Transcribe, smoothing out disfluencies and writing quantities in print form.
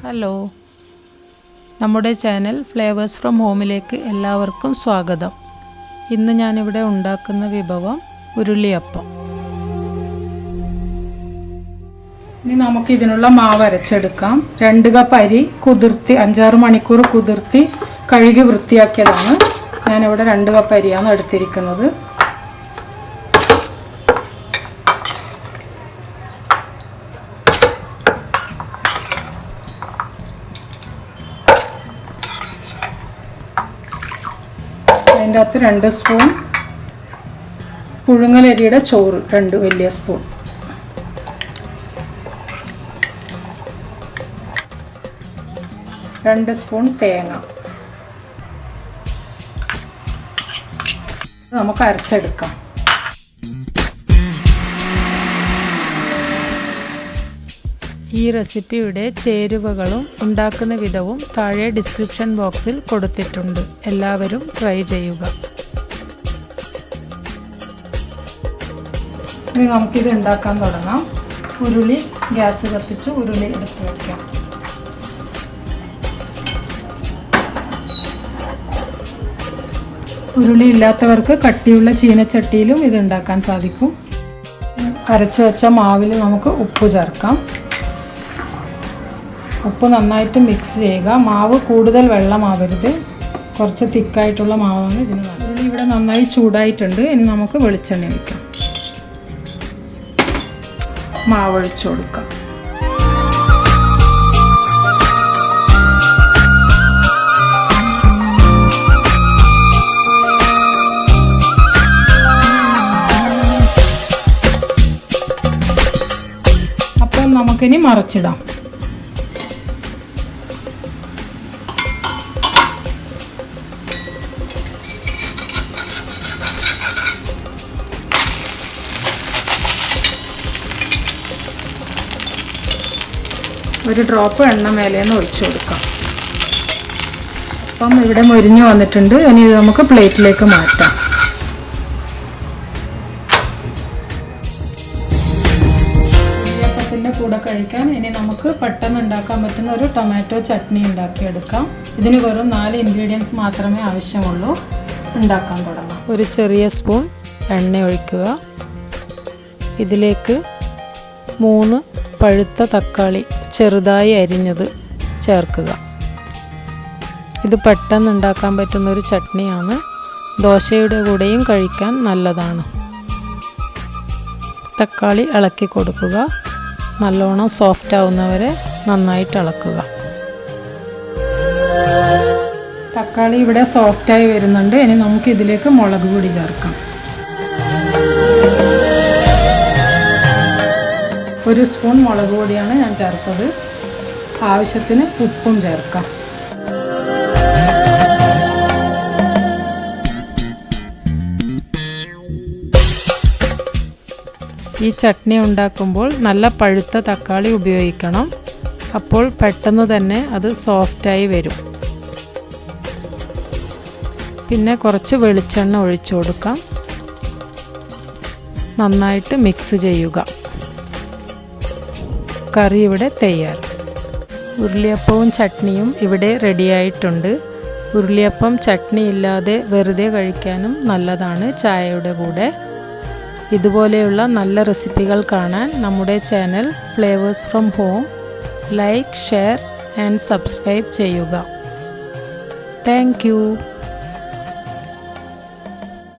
Hello, നമ്മുടെ channel flavours from ഹോമിലേക്ക് എല്ലാവർക്കും സ്വാഗതം. ഇന്ന് ഞാനിവിടെ ഉണ്ടാക്കുന്ന വിഭവം ഉരുളിയപ്പം. ഇനി നമുക്ക് ഇതിനുള്ള മാവ് അരച്ചെടുക്കാം. 2 കപ്പ് അരി കുതിർത്തി 5-6 മണിക്കൂർ കുതിർത്തി കഴുകി വൃത്തിയാക്കിയതാണ്. ഞാനിവിടെ 2 കപ്പ് അരിയാണ് എടുത്തിരിക്കുന്നത്. അതിൻ്റെ അകത്ത് 2 സ്പൂൺ പുഴുങ്ങലരിയുടെ ചോറ്, 2 വലിയ സ്പൂൺ, രണ്ട് സ്പൂൺ തേങ്ങ. നമുക്ക് അരച്ചെടുക്കാം. ഈ റെസിപ്പിയുടെ ചേരുവകളും ഉണ്ടാക്കുന്ന വിധവും താഴെ ഡിസ്ക്രിപ്ഷൻ ബോക്സിൽ കൊടുത്തിട്ടുണ്ട്. എല്ലാവരും ട്രൈ ചെയ്യുക. ഇനി നമുക്കിത് ഉണ്ടാക്കാൻ തുടങ്ങാം. ഉരുളി ഗ്യാസ് കത്തിച്ച് ഉരുളി എടുത്ത് വയ്ക്കാം. ഉരുളി ഇല്ലാത്തവർക്ക് കട്ടിയുള്ള ചീനച്ചട്ടിയിലും ഇത് ഉണ്ടാക്കാൻ സാധിക്കും. അരച്ചു വെച്ച മാവിൽ നമുക്ക് ഉപ്പ് ചേർക്കാം. ഉപ്പ് നന്നായിട്ട് മിക്സ് ചെയ്യുക. മാവ് കൂടുതൽ വെള്ളമാവരുത്, കുറച്ച് തിക്കായിട്ടുള്ള മാവാണ് ഇതിന്. ഉരുളി ഇവിടെ നന്നായി ചൂടായിട്ടുണ്ട്. ഇനി നമുക്ക് വെളിച്ചെണ്ണ ഒഴിക്കാം. മാവ് ഒഴിച്ചു കൊടുക്കാം. അപ്പം നമുക്കിനി മറിച്ചിടാം. ഒരു ഡ്രോപ്പ് എണ്ണ മേലേന്ന് ഒഴിച്ചു കൊടുക്കാം. അപ്പം ഇവിടെ മൊരിഞ്ഞു വന്നിട്ടുണ്ട്. ഇനി ഇത് നമുക്ക് പ്ലേറ്റിലേക്ക് മാറ്റാം. ഉള്ളിയപ്പത്തിൻ്റെ കൂടെ കഴിക്കാൻ ഇനി നമുക്ക് പെട്ടെന്ന് ഉണ്ടാക്കാൻ പറ്റുന്ന ഒരു ടൊമാറ്റോ ചട്നി ഉണ്ടാക്കിയെടുക്കാം. ഇതിന് വെറും 4 ഇൻഗ്രീഡിയൻസ് മാത്രമേ ആവശ്യമുള്ളൂ. ഉണ്ടാക്കാൻ തുടങ്ങാം. ഒരു ചെറിയ സ്പൂൺ എണ്ണ ഒഴിക്കുക. ഇതിലേക്ക് 3 പഴുത്ത തക്കാളി ചെറുതായി അരിഞ്ഞത് ചേർക്കുക. ഇത് പെട്ടെന്ന് ഉണ്ടാക്കാൻ പറ്റുന്നൊരു ചട്നിയാണ്. ദോശയുടെ കൂടെയും കഴിക്കാൻ നല്ലതാണ്. തക്കാളി ഇളക്കി കൊടുക്കുക. നല്ലോണം സോഫ്റ്റ് ആവുന്നവരെ നന്നായിട്ട് ഇളക്കുക. തക്കാളി ഇവിടെ സോഫ്റ്റായി വരുന്നുണ്ട്. ഇനി നമുക്ക് ഇതിലേക്ക് മുളക് പൊടി ചേർക്കാം. 1 സ്പൂൺ മുളക് പൊടിയാണ് ഞാൻ ചേർത്തത്. ആവശ്യത്തിന് ഉപ്പും ചേർക്കാം. ഈ ചട്നി ഉണ്ടാക്കുമ്പോൾ നല്ല പഴുത്ത തക്കാളി ഉപയോഗിക്കണം. അപ്പോൾ പെട്ടെന്ന് തന്നെ അത് സോഫ്റ്റായി വരും. പിന്നെ കുറച്ച് വെളിച്ചെണ്ണ ഒഴിച്ചു കൊടുക്കാം. നന്നായിട്ട് മിക്സ് ചെയ്യുക. കറി ഇവിടെ തയ്യാർ. ഉരുളിയപ്പവും ചട്നിയും ഇവിടെ റെഡിയായിട്ടുണ്ട്. ഉരുളിയപ്പം ചട്നി ഇല്ലാതെ വെറുതെ കഴിക്കാനും നല്ലതാണ് ചായയുടെ കൂടെ. ഇതുപോലെയുള്ള നല്ല റെസിപ്പികൾ കാണാൻ നമ്മുടെ channel flavours from home like, share and subscribe ചെയ്യുക. Thank U.